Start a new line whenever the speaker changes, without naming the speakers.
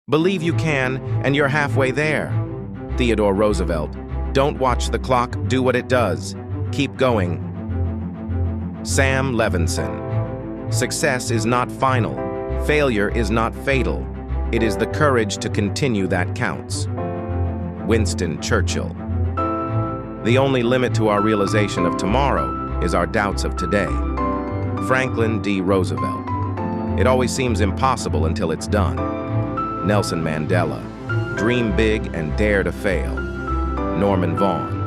Believe you can, and you're halfway there. Theodore Roosevelt. Don't watch the clock, do what it does. Keep going. Sam Levinson. Success is not final. Failure is not fatal. It is the courage to continue that counts. Winston Churchill. The only limit to our realization of tomorrow is our doubts of today. Franklin D. Roosevelt. It always seems impossible until it's done. Nelson Mandela. Dream big and dare to fail. Norman Vaughn.